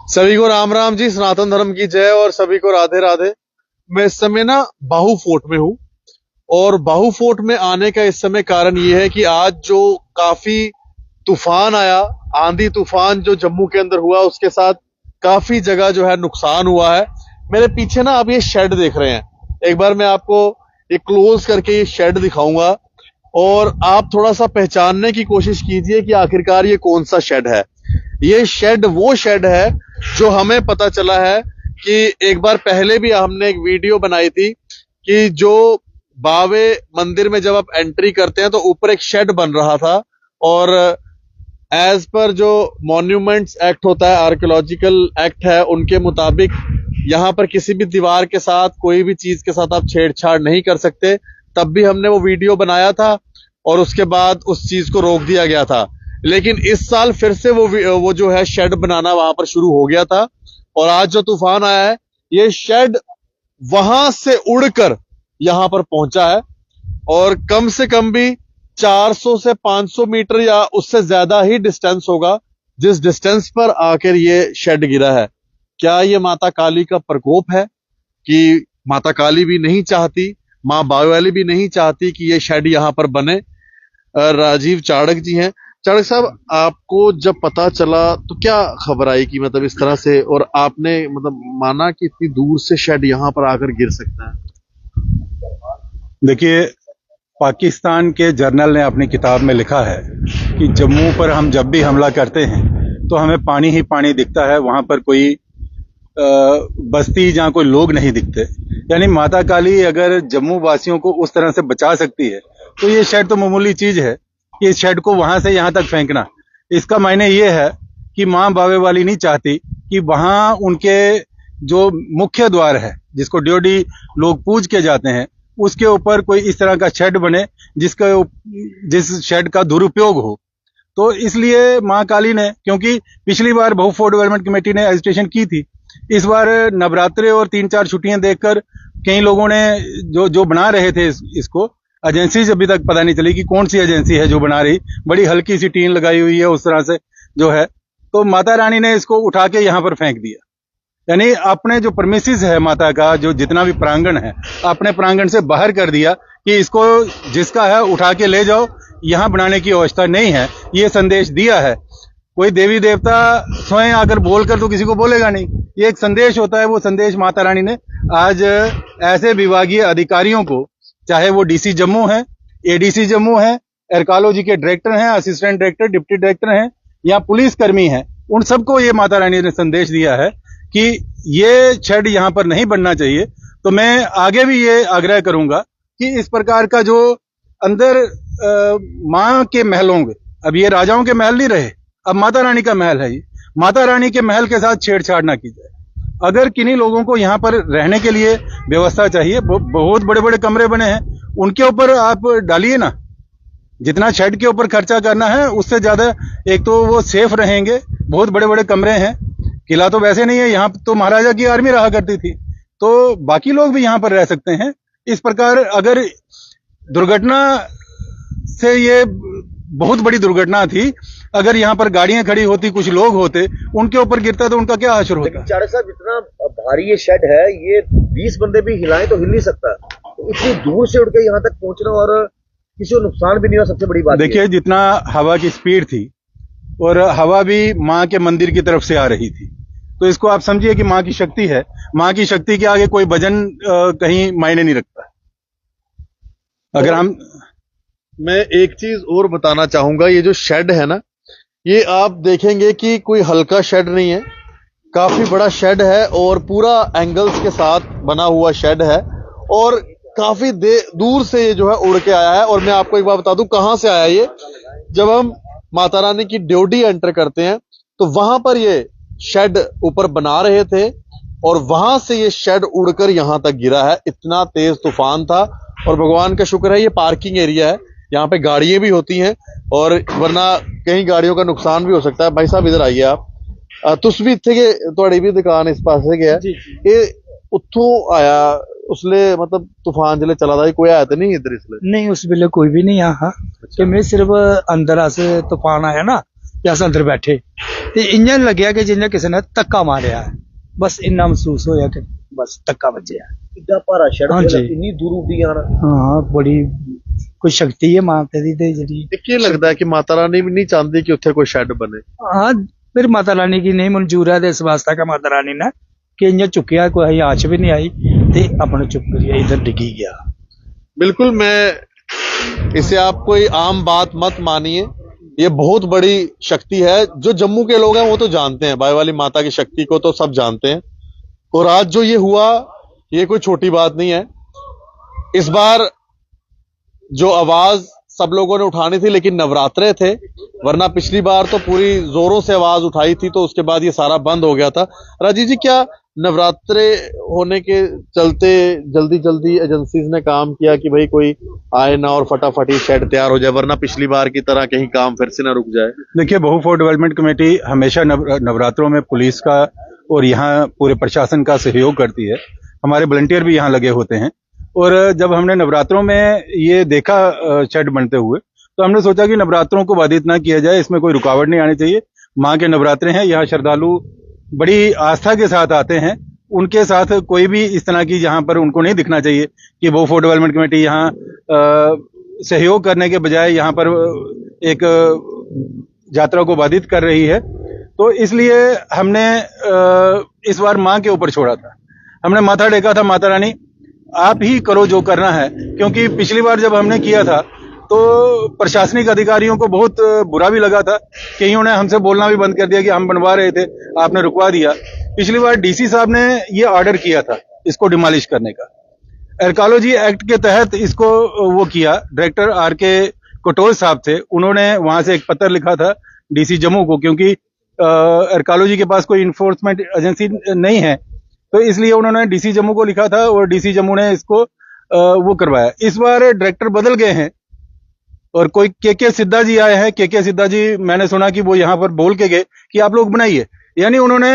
सभी को राम राम जी, सनातन धर्म की जय और सभी को राधे राधे। मैं इस समय ना बाहू फोर्ट में हूँ और बाहू फोर्ट में आने का इस समय कारण ये है कि आज जो काफी तूफान आया, आंधी तूफान जो जम्मू के अंदर हुआ, उसके साथ काफी जगह जो है नुकसान हुआ है। मेरे पीछे ना आप ये शेड देख रहे हैं, एक बार मैं आपको ये क्लोज करके ये शेड दिखाऊंगा और आप थोड़ा सा पहचानने की कोशिश कीजिए कि आखिरकार ये कौन सा शेड है। ये शेड वो शेड है जो हमें पता चला है कि एक बार पहले भी हमने एक वीडियो बनाई थी कि जो बावे मंदिर में जब आप एंट्री करते हैं तो ऊपर एक शेड बन रहा था और एज पर जो मॉन्यूमेंट्स एक्ट होता है, आर्कियोलॉजिकल एक्ट है, उनके मुताबिक यहाँ पर किसी भी दीवार के साथ, कोई भी चीज के साथ आप छेड़छाड़ नहीं कर सकते। तब भी हमने वो वीडियो बनाया था और उसके बाद उस चीज को रोक दिया गया था। लेकिन इस साल फिर से वो जो है शेड बनाना वहां पर शुरू हो गया था और आज जो तूफान आया है ये शेड वहां से उड़कर यहां पर पहुंचा है और कम से कम भी 400 से 500 मीटर या उससे ज्यादा ही डिस्टेंस होगा जिस डिस्टेंस पर आकर ये शेड गिरा है। क्या ये माता काली का प्रकोप है कि माता काली भी नहीं चाहती, मां बावेवाली भी नहीं चाहती कि ये शेड यहां पर बने? राजीव चाड़क जी हैं। चाड़क साहब, आपको जब पता चला तो क्या खबर आई कि मतलब इस तरह से, और आपने मतलब माना कि इतनी दूर से शेड यहां पर आकर गिर सकता है? देखिए, पाकिस्तान के जर्नल ने अपनी किताब में लिखा है कि जम्मू पर हम जब भी हमला करते हैं तो हमें पानी ही पानी दिखता है, वहां पर कोई बस्ती जहां कोई लोग नहीं दिखते। यानी माता काली अगर जम्मू वासियों को उस तरह से बचा सकती है तो ये शेड तो मामूली चीज है कि इस शेड को वहां से यहां तक फेंकना। इसका मायने ये है कि मां बावे वाली नहीं चाहती कि वहां उनके जो मुख्य द्वार है, जिसको ड्योडी लोग पूज के जाते हैं, उसके ऊपर कोई इस तरह का शेड बने जिस शेड का दुरुपयोग हो। तो इसलिए मां काली ने, क्योंकि पिछली बार बहु फोर्ट डेवलपमेंट कमेटी ने रजिस्ट्रेशन की थी, इस बार नवरात्रे और 3-4 छुट्टियां देखकर कई लोगों ने जो बना रहे थे इसको, एजेंसी अभी तक पता नहीं चली कि कौन सी एजेंसी है जो बना रही, बड़ी हल्की सी टीन लगाई हुई है उस तरह से जो है, तो माता रानी ने इसको उठा के यहां पर फेंक दिया। यानी अपने जो परमिसेस है माता का, जो जितना भी प्रांगण है, अपने प्रांगण से बाहर कर दिया कि इसको जिसका है उठा के ले जाओ, यहां बनाने की व्यवस्था नहीं है। ये संदेश दिया है। कोई देवी देवता स्वयं आकर बोलकर तो किसी को बोलेगा नहीं, ये एक संदेश होता है। वो संदेश माता रानी ने आज ऐसे विभागीय अधिकारियों को, चाहे वो डीसी जम्मू है, एडीसी जम्मू है, आर्कियोलॉजी के डायरेक्टर हैं, असिस्टेंट डायरेक्टर, डिप्टी डायरेक्टर हैं या पुलिस कर्मी हैं, उन सबको ये माता रानी ने संदेश दिया है कि ये शेड यहां पर नहीं बनना चाहिए। तो मैं आगे भी ये आग्रह करूंगा कि इस प्रकार का जो अंदर मां के महल होंगे, अब ये राजाओं के महल नहीं रहे, अब माता रानी का महल है, ये माता रानी के महल के साथ छेड़छाड़ ना की जाए। अगर किन्हीं लोगों को यहाँ पर रहने के लिए व्यवस्था चाहिए, बहुत बड़े बड़े कमरे बने हैं, उनके ऊपर आप डालिए ना। जितना शेड के ऊपर खर्चा करना है उससे ज्यादा, एक तो वो सेफ रहेंगे, बहुत बड़े बड़े कमरे हैं। किला तो वैसे नहीं है, यहाँ तो महाराजा की आर्मी रहा करती थी, तो बाकी लोग भी यहाँ पर रह सकते हैं। इस प्रकार अगर दुर्घटना से, ये बहुत बड़ी दुर्घटना थी, अगर यहाँ पर गाड़ियां खड़ी होती, कुछ लोग होते, उनके ऊपर गिरता तो उनका क्या असर होता? चाड़क साहब, जितना भारी ये शेड है, ये 20 बंदे भी हिलाएं तो हिल नहीं सकता। तो इतनी दूर से उड़ के यहाँ तक पहुंचना और किसी को नुकसान भी नहीं हुआ, सबसे बड़ी बात। देखिए, जितना हवा की स्पीड थी और हवा भी माँ के मंदिर की तरफ से आ रही थी, तो इसको आप समझिए कि माँ की शक्ति है। माँ की शक्ति के आगे कोई वजन कहीं मायने नहीं रखता। अगर हम, मैं एक चीज और बताना चाहूंगा, ये जो शेड है ना, ये आप देखेंगे कि कोई हल्का शेड नहीं है, काफी बड़ा शेड है और पूरा एंगल्स के साथ बना हुआ शेड है और काफी दूर से ये जो है उड़ के आया है। और मैं आपको एक बात बता दूं कहां से आया ये। जब हम माता रानी की ड्योढ़ी एंटर करते हैं तो वहां पर ये शेड ऊपर बना रहे थे और वहां से ये शेड उड़कर यहां तक गिरा है। इतना तेज तूफान था और भगवान का शुक्र है ये पार्किंग एरिया है, यहाँ पे गाड़ियां भी होती हैं और वरना कहीं गाड़ियों का नुकसान भी हो सकता है। भाई साहब इधर आइए आप, तुस भी इत्थे के तुहाड़ी भी दुकान इस पासे गया, ये उत्थों आया उसले मतलब तूफान जिले चला था, कोई आया तो नहीं इधर? इसलिए नहीं, उस वेले कोई भी नहीं आया। कि मैं सिर्फ अंदर अस तूफान आया ना, अस अंदर बैठे ਤੇ ਇੰਜ ਲੱਗਿਆ ਕਿ ਜਿੰਨੇ ਕਿਸੇ ਨੇ ਧੱਕਾ ਮਾਰਿਆ, ਬਸ ਇੰਨਾ ਮਹਿਸੂਸ ਹੋਇਆ ਕਿ ਬਸ ਧੱਕਾ ਵੱਜਿਆ। ਕਿੱਡਾ ਭਾਰਾ ਸ਼ੈਡ ਹਾਂਜੀ। ਇੰਨੀ ਦੂਰ ਉੱਡੀ ਆਣਾ। ਹਾਂ ਬੜੀ ਕੋਈ ਸ਼ਕਤੀ ਹੈ ਮਾਤਾ ਦੀ ਤੇ ਜਿਹੜੀ। ਕੀ ਲੱਗਦਾ ਹੈ कि माता रानी भी नहीं चाहती कि उत्थे कोई शेड बने? हाँ फिर माता रानी की नहीं मंजूर है तो इस वास्ते का माता रानी ने कि इं चुकया कोई आँच भी नहीं आई तो अपने चुप करिए इधर डिगी गया। बिल्कुल, मैं इसे आप कोई आम बात मत मानिए, ये बहुत बड़ी शक्ति है। जो जम्मू के लोग हैं वो तो जानते हैं, बाई वाली माता की शक्ति को तो सब जानते हैं। और आज जो ये हुआ ये कोई छोटी बात नहीं है। इस बार जो आवाज सब लोगों ने उठानी थी, लेकिन नवरात्रे थे, वरना पिछली बार तो पूरी जोरों से आवाज उठाई थी, तो उसके बाद ये सारा बंद हो गया था। राजीव जी, क्या नवरात्रे होने के चलते जल्दी जल्दी एजेंसीज ने काम किया कि भाई कोई आए ना और फटाफट ही शेड तैयार हो जाए, वरना पिछली बार की तरह कहीं काम फिर से ना रुक जाए? देखिए, बहु फोर्ट डेवलपमेंट कमेटी हमेशा नवरात्रों में पुलिस का और यहाँ पूरे प्रशासन का सहयोग करती है। हमारे वॉलंटियर भी यहाँ लगे होते हैं। और जब हमने नवरात्रों में ये देखा शेड बनते हुए, तो हमने सोचा कि नवरात्रों को बाधित ना किया जाए, इसमें कोई रुकावट नहीं आनी चाहिए। माँ के नवरात्रे हैं, यहाँ श्रद्धालु बड़ी आस्था के साथ आते हैं, उनके साथ कोई भी इस तरह की यहाँ पर उनको नहीं दिखना चाहिए कि बहु फोर्ट डेवलपमेंट कमेटी यहाँ सहयोग करने के बजाय यहाँ पर एक यात्रा को बाधित कर रही है। तो इसलिए हमने इस बार माँ के ऊपर छोड़ा था, हमने माथा टेका था, माता रानी आप ही करो जो करना है। क्योंकि पिछली बार जब हमने किया था तो प्रशासनिक अधिकारियों को बहुत बुरा भी लगा था, कईयों ने हमसे बोलना भी बंद कर दिया कि हम बनवा रहे थे, आपने रुकवा दिया। पिछली बार डीसी साहब ने ये ऑर्डर किया था इसको डिमोलिश करने का, आर्कियोलॉजी एक्ट के तहत इसको वो किया। Director R K. कटोल साहब थे, उन्होंने वहां से एक पत्र लिखा था डीसी जम्मू को, क्योंकि आर्कियोलॉजी के पास कोई इन्फोर्समेंट एजेंसी नहीं है, तो इसलिए उन्होंने डीसी जम्मू को लिखा था और डीसी जम्मू ने इसको वो करवाया। इस बार डायरेक्टर बदल गए हैं और कोई के सिद्धा जी आए हैं। के सिद्धा जी, मैंने सुना कि वो यहाँ पर बोल के गए कि आप लोग बनाइए, यानी उन्होंने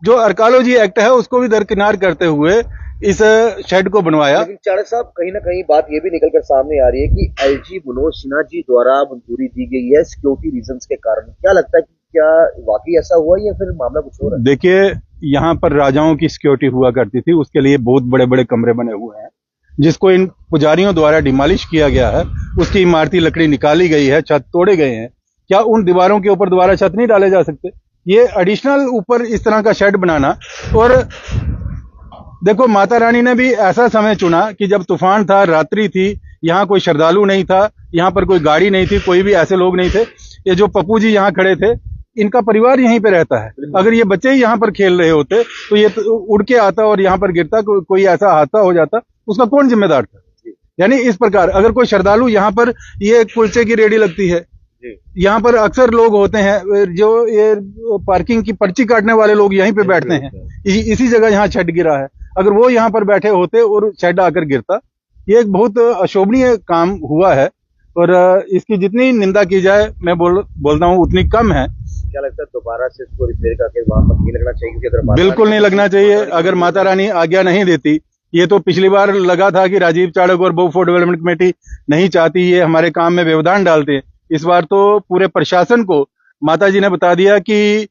जो आर्कियोलॉजी एक्ट है उसको भी दरकिनार करते हुए इस शेड को बनवाया। लेकिन चाणक्य साहब, कहीं ना कहीं बात ये भी निकल कर सामने आ रही है कि एलजी मनोज सिन्हा जी द्वारा मंजूरी दी गई है सिक्योरिटी रीजंस के कारण। क्या लगता है कि क्या वाकई ऐसा हुआ या फिर मामला कुछ और है? देखिए, यहाँ पर राजाओं की सिक्योरिटी हुआ करती थी, उसके लिए बहुत बड़े बड़े कमरे बने हुए हैं, जिसको इन पुजारियों द्वारा डिमोलिश किया गया है। उसकी इमारती लकड़ी निकाली गई है, छत तोड़े गए हैं। क्या उन दीवारों के ऊपर दोबारा छत नहीं डाले जा सकते? ये एडिशनल ऊपर इस तरह का शेड बनाना। और देखो, माता रानी ने भी ऐसा समय चुना कि जब तूफान था, रात्रि थी, यहाँ कोई श्रद्धालु नहीं था, यहाँ पर कोई गाड़ी नहीं थी, कोई भी ऐसे लोग नहीं थे। ये जो पप्पू जी यहाँ खड़े थे, इनका परिवार यहीं पे रहता है। अगर ये बच्चे ही यहाँ पर खेल रहे होते तो ये उड़ के आता और यहाँ पर गिरता, कोई ऐसा हादसा हो जाता, उसका कौन जिम्मेदार था? यानी इस प्रकार अगर कोई श्रद्धालु यहाँ पर, ये कुलचे की रेडी लगती है, यहाँ पर अक्सर लोग होते हैं जो ये पार्किंग की पर्ची काटने वाले लोग यहीं पे बैठते हैं, इसी जगह यहाँ शेड गिरा है। अगर वो यहाँ पर बैठे होते और शेड आकर गिरता, ये एक बहुत अशोभनीय काम हुआ है और इसकी जितनी निंदा की जाए, मैं बोलता हूँ उतनी कम है। क्या लगता है दोबारा से इसको रिपेयर करके वहां पर नहीं लगना चाहिए? क्योंकि अगर बिल्कुल नहीं लगना चाहिए। अगर माता रानी आज्ञा नहीं देती, ये तो पिछली बार लगा था कि राजीव चाणक्य और बहु फोर्ट डेवलपमेंट कमेटी नहीं चाहती, ये हमारे काम में व्यवधान डालते हैं। इस बार तो पूरे प्रशासन को माता जी ने बता दिया कि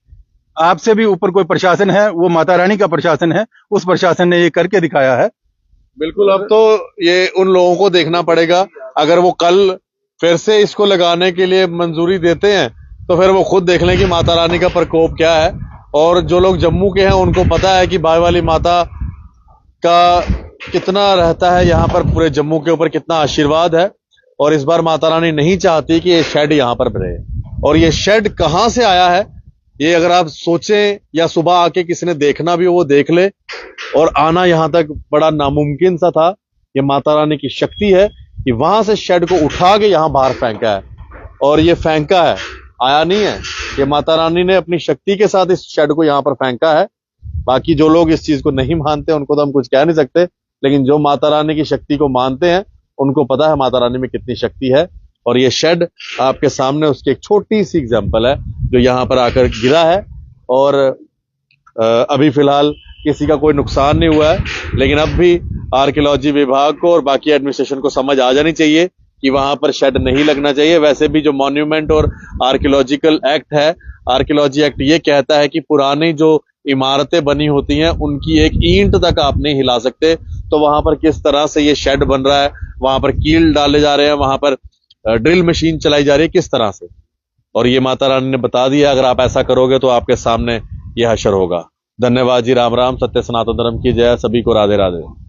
आपसे भी ऊपर कोई प्रशासन है, वो माता रानी का प्रशासन है, उस प्रशासन ने ये करके दिखाया है। बिल्कुल, अब तो ये उन लोगों को देखना पड़ेगा। अगर वो कल फिर से इसको लगाने के लिए मंजूरी देते हैं तो फिर वो खुद देख लें कि माता रानी का प्रकोप क्या है। और जो लोग जम्मू के हैं उनको पता है कि बाई वाली माता का कितना रहता है यहाँ पर, पूरे जम्मू के ऊपर कितना आशीर्वाद है। और इस बार माता रानी नहीं चाहती कि ये शेड यहाँ पर बने। और ये शेड कहाँ से आया है, ये अगर आप सोचें या सुबह आके किसी ने देखना भी हो वो देख ले। और आना यहाँ तक बड़ा नामुमकिन सा था। ये माता रानी की शक्ति है कि वहां से शेड को उठा के यहाँ बाहर फेंका है, और ये फेंका है, आया नहीं है। ये माता रानी ने अपनी शक्ति के साथ इस शेड को यहाँ पर फेंका है। बाकी जो लोग इस चीज को नहीं मानते उनको तो हम कुछ कह नहीं सकते, लेकिन जो माता रानी की शक्ति को मानते हैं उनको पता है माता रानी में कितनी शक्ति है। और ये शेड आपके सामने उसकी एक छोटी सी एग्जांपल है जो यहाँ पर आकर गिरा है। और अभी फिलहाल किसी का कोई नुकसान नहीं हुआ है, लेकिन अब भी आर्कियोलॉजी विभाग को और बाकी एडमिनिस्ट्रेशन को समझ आ जानी चाहिए कि वहां पर शेड नहीं लगना चाहिए। वैसे भी जो मॉन्यूमेंट और आर्कियोलॉजिकल एक्ट है, आर्कियोलॉजी एक्ट ये कहता है कि पुरानी जो इमारतें बनी होती हैं उनकी एक ईंट तक आप नहीं हिला सकते। तो वहां पर किस तरह से ये शेड बन रहा है, वहां पर कील डाले जा रहे हैं, वहां पर ड्रिल मशीन चलाई जा रही है, किस तरह से। और ये माता रानी ने बता दिया अगर आप ऐसा करोगे तो आपके सामने ये हशर होगा। धन्यवाद जी। राम राम। सत्य सनातन धर्म की जय। सभी को राधे राधे।